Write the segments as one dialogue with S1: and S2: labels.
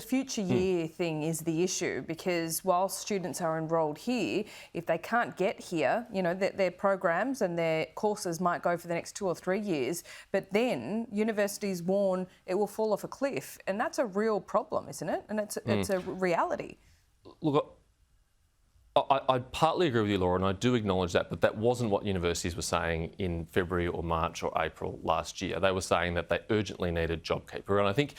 S1: future year thing is the issue, because while students are enrolled here, if they can't get here, you know, their programs and their courses might go for the next 2 or 3 years, but then universities warn it will fall off a cliff, and that's a real problem, isn't it? And it's a reality.
S2: Look, I partly agree with you, Laura, and I do acknowledge that, but that wasn't what universities were saying in February or March or April last year. They were saying that they urgently needed JobKeeper, and I think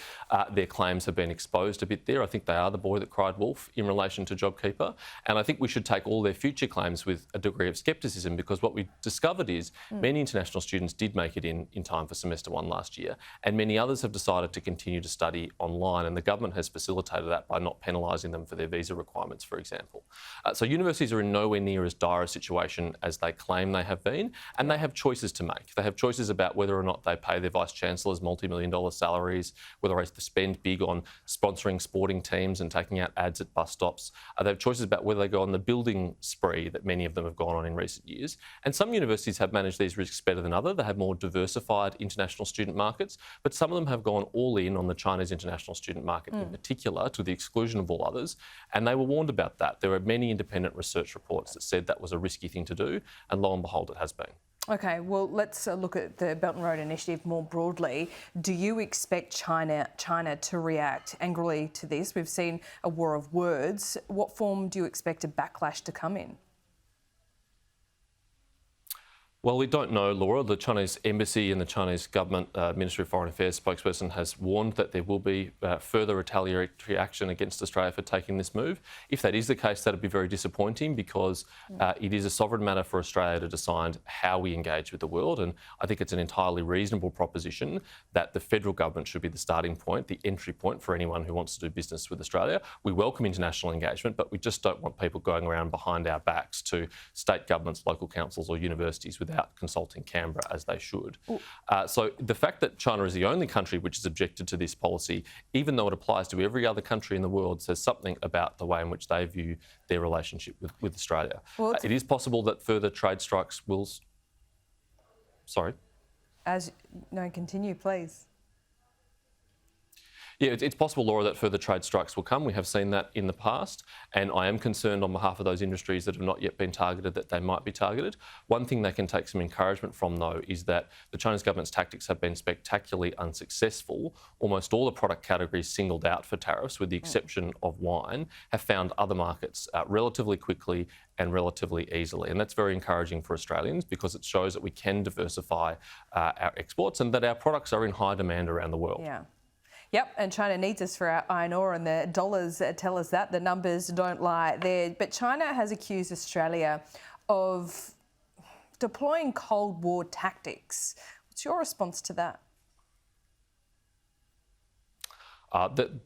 S2: their claims have been exposed a bit there. I think they are the boy that cried wolf in relation to JobKeeper, and I think we should take all their future claims with a degree of scepticism, because what we discovered is many international students did make it in time for semester 1 last year, and many others have decided to continue to study online, and the government has facilitated that by not penalising them for their visa requirements, for example. So universities are in nowhere near as dire a situation as they claim they have been, and they have choices to make. They have choices about whether or not they pay their vice-chancellors multi-million-dollar salaries, whether they spend big on sponsoring sporting teams and taking out ads at bus stops. They have choices about whether they go on the building spree that many of them have gone on in recent years. And some universities have managed these risks better than others. They have more diversified international student markets, but some of them have gone all in on the Chinese international student market in particular, to the exclusion of all others. And they were warned about that. There are many independent research reports that said that was a risky thing to do, and lo and behold, it has been.
S1: Okay, well, let's look at the Belt and Road Initiative more broadly. Do you expect China to react angrily to this? We've seen a war of words. What form do you expect a backlash to come in?
S2: Well, we don't know, Laura. The Chinese embassy and the Chinese government Ministry of Foreign Affairs spokesperson has warned that there will be further retaliatory action against Australia for taking this move. If that is the case, that would be very disappointing, because it is a sovereign matter for Australia to decide how we engage with the world. And I think it's an entirely reasonable proposition that the federal government should be the starting point, the entry point for anyone who wants to do business with Australia. We welcome international engagement, but we just don't want people going around behind our backs to state governments, local councils or universities without consulting Canberra, as they should. So the fact that China is the only country which has objected to this policy, even though it applies to every other country in the world, says something about the way in which they view their relationship with Australia. Well, it is possible that further trade strikes will... Sorry?
S1: No, continue, please.
S2: Yeah, it's possible, Laura, that further trade strikes will come. We have seen that in the past, and I am concerned on behalf of those industries that have not yet been targeted that they might be targeted. One thing they can take some encouragement from, though, is that the Chinese government's tactics have been spectacularly unsuccessful. Almost all the product categories singled out for tariffs, with the exception of wine, have found other markets relatively quickly and relatively easily. And that's very encouraging for Australians, because it shows that we can diversify our exports and that our products are in high demand around the world.
S1: Yeah. Yep, and China needs us for our iron ore, and the dollars tell us that. The numbers don't lie there. But China has accused Australia of deploying Cold War tactics. What's your response to that?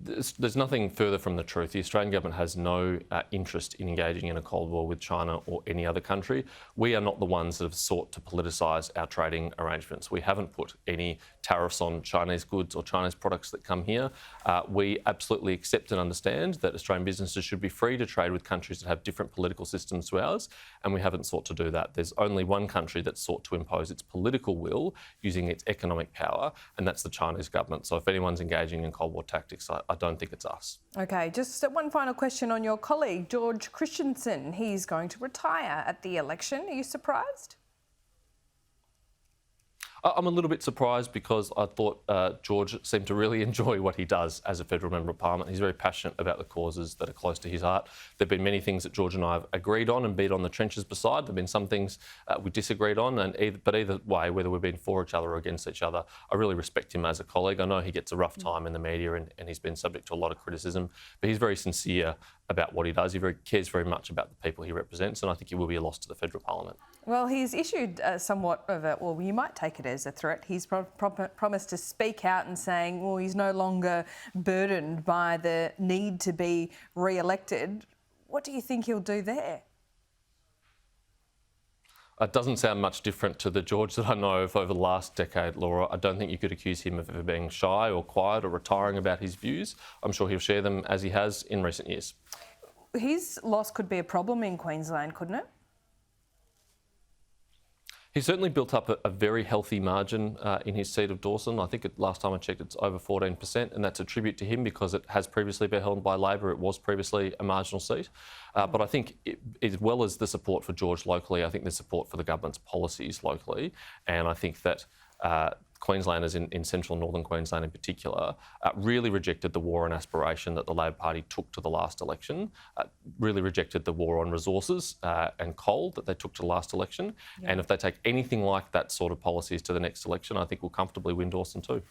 S2: There's nothing further from the truth. The Australian government has no interest in engaging in a Cold War with China or any other country. We are not the ones that have sought to politicise our trading arrangements. We haven't put any tariffs on Chinese goods or Chinese products that come here. We absolutely accept and understand that Australian businesses should be free to trade with countries that have different political systems to ours, and we haven't sought to do that. There's only one country that's sought to impose its political will using its economic power, and that's the Chinese government. So if anyone's engaging in Cold War tactics, I don't think it's us.
S1: Okay, just one final question on your colleague, George Christensen. He's going to retire at the election. Are you surprised?
S2: I'm a little bit surprised, because I thought George seemed to really enjoy what he does as a federal member of parliament. He's very passionate about the causes that are close to his heart. There have been many things that George and I have agreed on and beat on the trenches beside. There have been some things we disagreed on, but either way, whether we've been for each other or against each other, I really respect him as a colleague. I know he gets a rough time in the media and he's been subject to a lot of criticism, but he's very sincere about what he does. He cares very much about the people he represents, and I think he will be a loss to the federal parliament.
S1: Well, he's issued somewhat of a, well, you might take it as a threat. He's promised to speak out and saying, well, he's no longer burdened by the need to be re-elected. What do you think he'll do there?
S2: It doesn't sound much different to the George that I know of over the last decade, Laura. I don't think you could accuse him of ever being shy or quiet or retiring about his views. I'm sure he'll share them as he has in recent years.
S1: His loss could be a problem in Queensland, couldn't it?
S2: He certainly built up a very healthy margin in his seat of Dawson. I think last time I checked, it's over 14%, and that's a tribute to him because it has previously been held by Labor. It was previously a marginal seat. But I think, as well as the support for George locally, I think there's support for the government's policies locally. And I think that Queenslanders in central and northern Queensland in particular really rejected the war on aspiration that the Labor Party took to the last election, really rejected the war on resources and coal that they took to the last election. Yeah. And if they take anything like that sort of policies to the next election, I think we'll comfortably win Dawson too.